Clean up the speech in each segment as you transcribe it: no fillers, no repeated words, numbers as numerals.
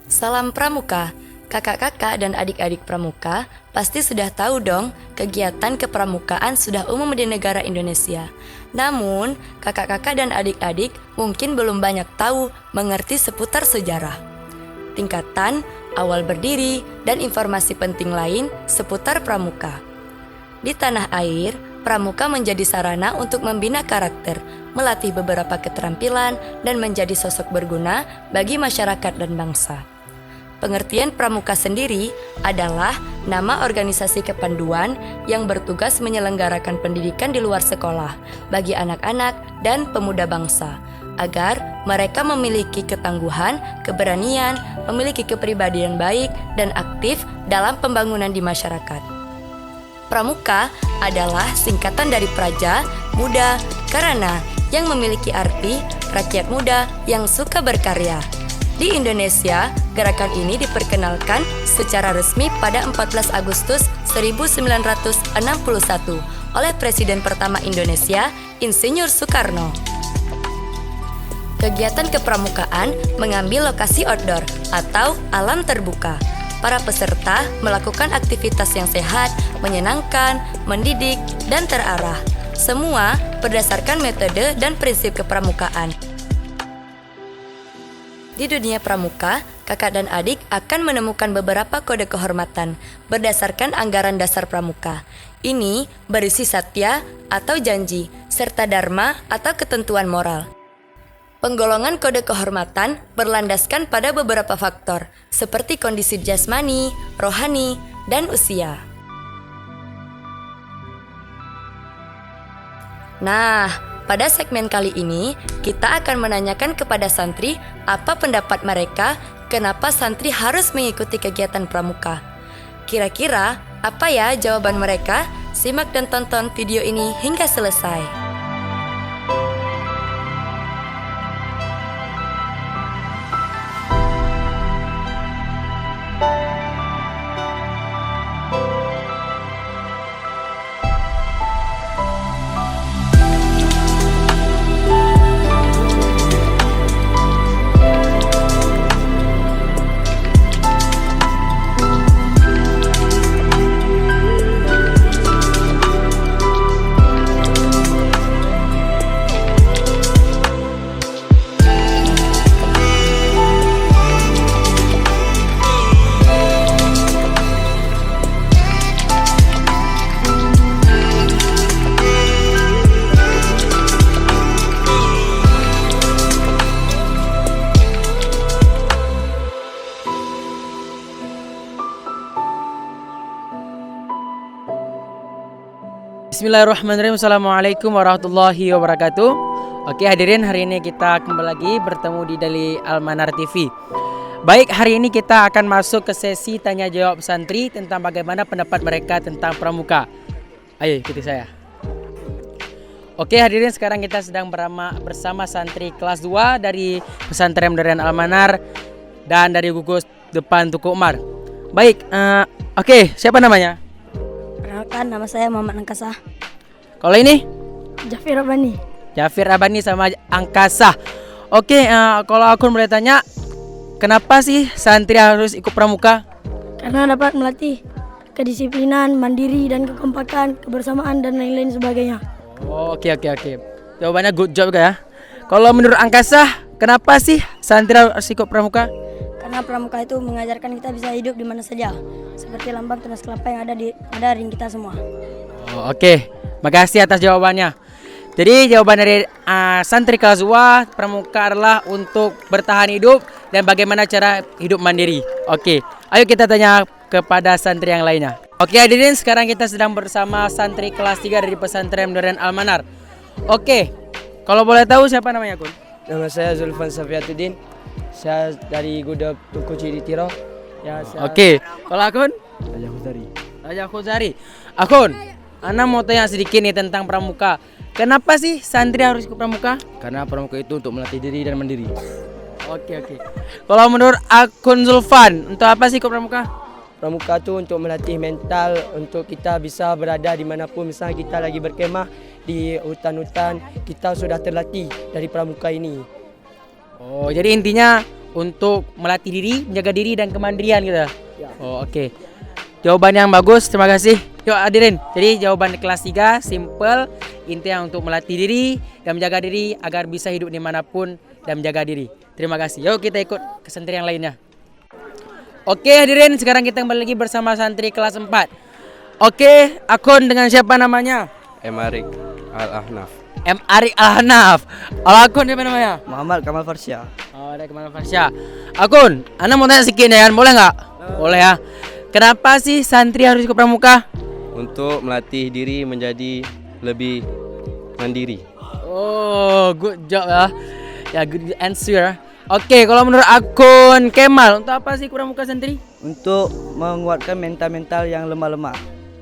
Salam Pramuka, kakak-kakak dan adik-adik Pramuka pasti sudah tahu dong kegiatan kepramukaan sudah umum di negara Indonesia. Namun, kakak-kakak dan adik-adik mungkin belum banyak tahu mengerti seputar sejarah, tingkatan, awal berdiri, dan informasi penting lain seputar pramuka. Di tanah air, pramuka menjadi sarana untuk membina karakter, melatih beberapa keterampilan, dan menjadi sosok berguna bagi masyarakat dan bangsa. Pengertian pramuka sendiri adalah nama organisasi kepanduan yang bertugas menyelenggarakan pendidikan di luar sekolah bagi anak-anak dan pemuda bangsa, agar mereka memiliki ketangguhan, keberanian, memiliki kepribadian baik, dan aktif dalam pembangunan di masyarakat. Pramuka adalah singkatan dari praja, muda, karana, yang memiliki arti rakyat muda yang suka berkarya. Di Indonesia, gerakan ini diperkenalkan secara resmi pada 14 Agustus 1961 oleh Presiden pertama Indonesia, Insinyur Soekarno. Kegiatan kepramukaan mengambil lokasi outdoor atau alam terbuka. Para peserta melakukan aktivitas yang sehat, menyenangkan, mendidik, dan terarah. Semua berdasarkan metode dan prinsip kepramukaan. Di dunia pramuka, kakak dan adik akan menemukan beberapa kode kehormatan berdasarkan anggaran dasar pramuka. Ini berisi satya atau janji, serta dharma atau ketentuan moral. Penggolongan kode kehormatan berlandaskan pada beberapa faktor, seperti kondisi jasmani, rohani, dan usia. Nah, pada segmen kali ini, kita akan menanyakan kepada santri apa pendapat mereka kenapa santri harus mengikuti kegiatan pramuka. Kira-kira apa ya jawaban mereka? Simak dan tonton video ini hingga selesai. Bismillahirrahmanirrahim. Assalamualaikum warahmatullahi wabarakatuh. Oke hadirin, hari ini kita kembali lagi bertemu di Dali Almanar TV. Baik, hari ini kita akan masuk ke sesi tanya jawab santri tentang bagaimana pendapat mereka tentang pramuka. Ayo ikuti saya. Oke hadirin, sekarang kita sedang bersama santri kelas 2 dari Pesantren Modern Almanar dan dari gugus depan Tuku Umar. Baik, oke, siapa namanya? Perkenalkan, nama saya Muhammad Angkasa. Kalau ini? Jafir Abani. Jafir Abani sama Angkasa. Oke, kalau aku boleh tanya, kenapa sih santri harus ikut pramuka? Karena dapat melatih kedisiplinan, mandiri, dan kekompakan, kebersamaan, dan lain-lain sebagainya. Oh, oke. Jawabannya good job ya. Kalau menurut Angkasa, kenapa sih santri harus ikut pramuka? Karena pramuka itu mengajarkan kita bisa hidup di mana saja, seperti lambang tunas kelapa yang ada di ring kita semua. Oh, oke. Makasih atas jawabannya. Jadi jawaban dari santri kelas 2, pramuka adalah untuk bertahan hidup dan bagaimana cara hidup mandiri. Oke, ayo kita tanya kepada santri yang lainnya. Oke hadirin, sekarang kita sedang bersama santri kelas 3 dari Pesantren Modern Almanar. Oke, kalau boleh tahu siapa namanya Kun? Nama saya Zulfan Safiatuddin. Saya dari Gudang Tuku Ciditiro. Ya, Oke, kalau Akun? Raja Khuzari. Khuzari. Akun, Ana mau tanya sedikit nih tentang pramuka. Kenapa sih santri harus ikut pramuka? Karena pramuka itu untuk melatih diri dan mandiri. Oke. Kalau menurut Akun Zulfan, untuk apa sih ikut pramuka? pramuka tu untuk melatih mental untuk kita bisa berada dimanapun. Misalnya kita lagi berkemah di hutan-hutan, kita sudah terlatih dari pramuka ini. Oh, jadi intinya untuk melatih diri, menjaga diri dan kemandirian gitu. Ya. Oh, oke. Jawaban yang bagus, terima kasih. Yuk hadirin. Jadi jawaban kelas 3 simple, intinya untuk melatih diri dan menjaga diri agar bisa hidup dimanapun dan menjaga diri. Terima kasih. Yuk kita ikut ke santri yang lainnya. Oke hadirin, sekarang kita kembali lagi bersama santri kelas 4. Oke, akun dengan siapa namanya? Emarik Al-Ahnaf. M. Arik Al-Hanaf. Akun siapa namanya? Muhammad Kamal Farsya. Oh, ada Kemal Farsya. Akun, Anda mau tanya sedikit ya kan? Boleh nggak? Boleh ya. Kenapa sih santri harus ikut pramuka? Untuk melatih diri menjadi lebih mandiri. Oh, good job ya. Ya, good answer. Oke, kalau menurut akun Kemal, untuk apa sih ikut pramuka santri? Untuk menguatkan mental-mental yang lemah-lemah.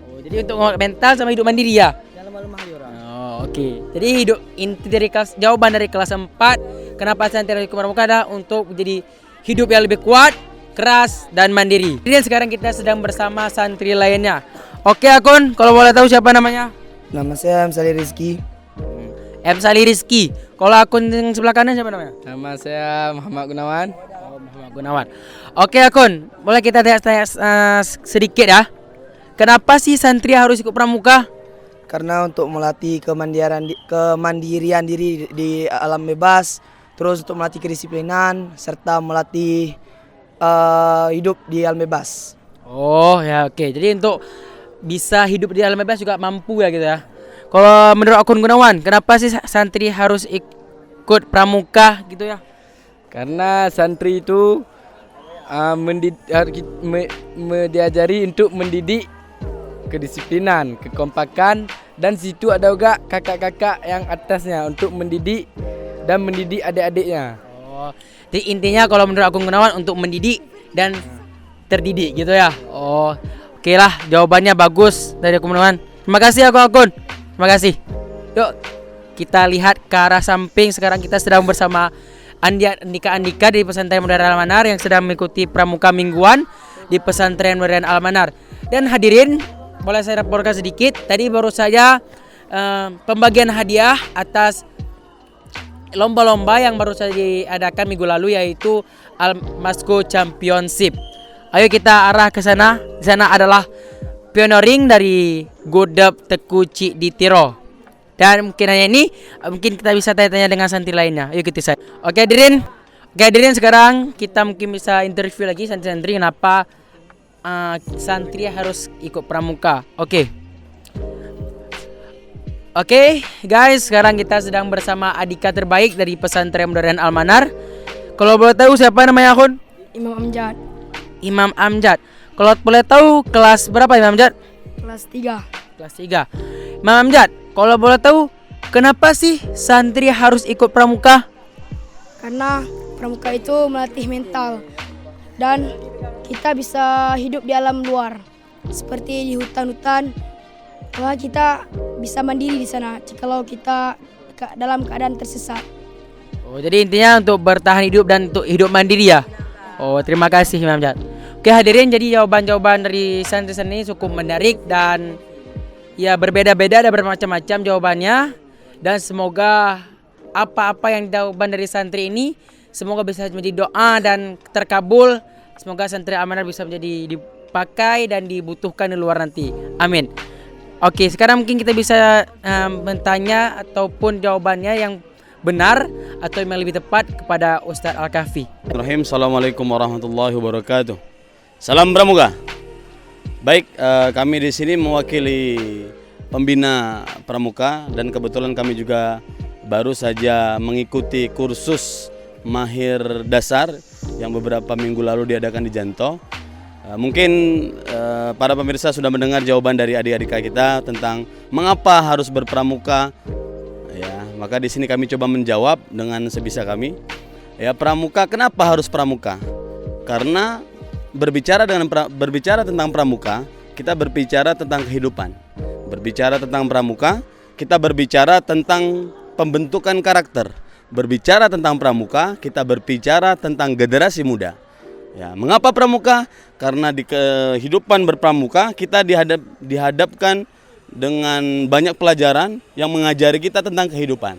Oh, jadi untuk menguatkan mental sama hidup mandiri ya? Yang lemah-lemah orang. Oh, oke. Jadi hidup inti dari jawaban dari kelas 4, kenapa santri harus ikut pramuka adalah untuk menjadi hidup yang lebih kuat, keras dan mandiri. Dan sekarang kita sedang bersama santri lainnya. Oke akun, kalau boleh tahu siapa namanya? Nama saya Amsali Rizky. M. Sali Rizky. Kalau akun yang sebelah kanan siapa namanya? Nama saya Muhammad Gunawan. Oh, Muhammad Gunawan. Oke akun, boleh kita tanya sedikit ya. Kenapa sih santri harus ikut pramuka? Karena untuk melatih kemandirian diri di alam bebas, terus untuk melatih kedisiplinan serta melatih hidup di alam bebas. Oh ya oke. Jadi untuk bisa hidup di alam bebas juga mampu ya gitu ya. Kalau menurut akun Gunawan, kenapa sih santri harus ikut pramuka gitu ya? Karena santri itu diajari untuk mendidik kedisiplinan, kekompakan, dan situ ada juga kakak-kakak yang atasnya untuk mendidik dan mendidik adik-adiknya. Oh, jadi intinya kalau menurut akun Gunawan untuk mendidik dan terdidik gitu ya. Oh, oke lah, jawabannya bagus dari akun Gunawan. Terima kasih akun. Terima kasih. Yuk kita lihat ke arah samping. Sekarang kita sedang bersama Andika dari Pesantren Modern Al-Manar yang sedang mengikuti pramuka mingguan di Pesantren Modern Al-Manar. Dan hadirin, boleh saya laporkan sedikit. Tadi baru saja pembagian hadiah atas lomba-lomba yang baru saja diadakan minggu lalu, yaitu Al-Masco Championship. Ayo kita arah ke sana. Di sana adalah pioneering dari Gudep Tekuci di Tiro. Dan mungkin hanya ini, mungkin kita bisa tanya-tanya dengan santri lainnya. Ayo kita saya. Oke hadirin, sekarang kita mungkin bisa interview lagi santri-santri kenapa santri harus ikut pramuka. Oke guys, sekarang kita sedang bersama adika terbaik dari Pesantren Modern Al-Manar. Kalau boleh tahu siapa namanya akun? Imam Amjad, Imam Amjad. Kalau boleh tahu kelas berapa Imam Amjad? kelas 3. Kelas 3. Imam Amjad, kalau boleh tahu kenapa sih santri harus ikut pramuka? Karena pramuka itu melatih mental dan kita bisa hidup di alam luar. Seperti di hutan-hutan, bahwa kita bisa mandiri di sana jikalau kita dalam keadaan tersesat. Oh, jadi intinya untuk bertahan hidup dan untuk hidup mandiri ya. Oh, terima kasih Imam Amjad. Oke hadirin, jadi jawaban-jawaban dari santri-santri ini cukup menarik dan ya berbeda-beda, ada bermacam-macam jawabannya. Dan semoga apa-apa yang jawaban dari santri ini semoga bisa menjadi doa dan terkabul. Semoga santri Al-Manar bisa menjadi dipakai dan dibutuhkan di luar nanti. Amin. Oke, sekarang mungkin kita bisa bertanya ataupun jawabannya yang benar atau yang lebih tepat kepada Ustadz Al-Kahfi. Assalamualaikum warahmatullahi wabarakatuh. Salam pramuka. Baik, kami di sini mewakili pembina pramuka dan kebetulan kami juga baru saja mengikuti kursus mahir dasar yang beberapa minggu lalu diadakan di Janto. Mungkin para pemirsa sudah mendengar jawaban dari adik-adik kita tentang mengapa harus berpramuka. Ya, maka di sini kami coba menjawab dengan sebisa kami. Ya, pramuka, kenapa harus pramuka? Karena berbicara tentang pramuka, kita berbicara tentang kehidupan. Berbicara tentang pramuka, kita berbicara tentang pembentukan karakter. Berbicara tentang pramuka, kita berbicara tentang generasi muda. Ya, mengapa pramuka? Karena di kehidupan berpramuka kita dihadapkan dengan banyak pelajaran yang mengajari kita tentang kehidupan.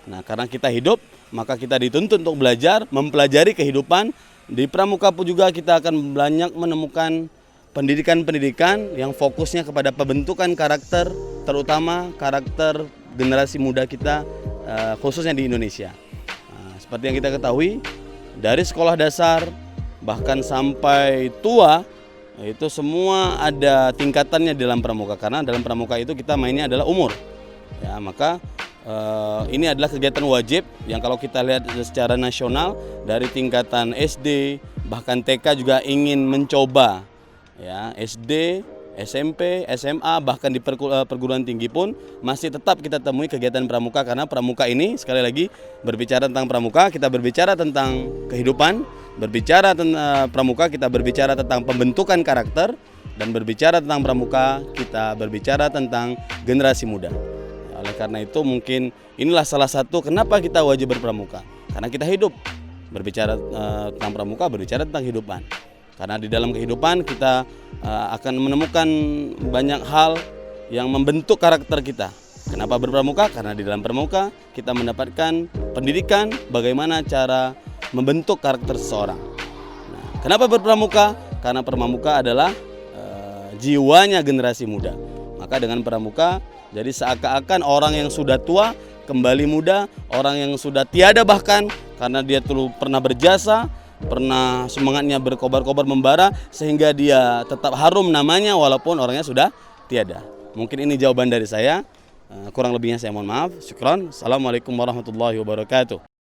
Nah, karena kita hidup, maka kita dituntut untuk belajar, mempelajari kehidupan. Di pramuka pun juga kita akan banyak menemukan pendidikan-pendidikan yang fokusnya kepada pembentukan karakter, terutama karakter generasi muda kita, khususnya di Indonesia. Nah, seperti yang kita ketahui, dari sekolah dasar bahkan sampai tua, itu semua ada tingkatannya di dalam pramuka, karena dalam pramuka itu kita mainnya adalah umur. Ya, maka ini adalah kegiatan wajib yang kalau kita lihat secara nasional dari tingkatan SD bahkan TK juga ingin mencoba, ya, SD, SMP, SMA bahkan di perguruan tinggi pun masih tetap kita temui kegiatan pramuka, karena pramuka ini sekali lagi berbicara tentang pramuka, kita berbicara tentang kehidupan, berbicara tentang pramuka kita berbicara tentang pembentukan karakter, dan berbicara tentang pramuka kita berbicara tentang generasi muda. Oleh karena itu mungkin inilah salah satu kenapa kita wajib berpramuka. Karena kita hidup. Berbicara tentang pramuka, berbicara tentang kehidupan. Karena di dalam kehidupan kita akan menemukan banyak hal yang membentuk karakter kita. Kenapa berpramuka? Karena di dalam pramuka kita mendapatkan pendidikan bagaimana cara membentuk karakter seseorang. Nah, kenapa berpramuka? Karena pramuka adalah jiwanya generasi muda. Maka dengan pramuka jadi seakan-akan orang yang sudah tua kembali muda, orang yang sudah tiada bahkan karena dia dulu pernah berjasa, pernah semangatnya berkobar-kobar membara sehingga dia tetap harum namanya walaupun orangnya sudah tiada. Mungkin ini jawaban dari saya. Kurang lebihnya saya mohon maaf. Syukran. Assalamualaikum warahmatullahi wabarakatuh.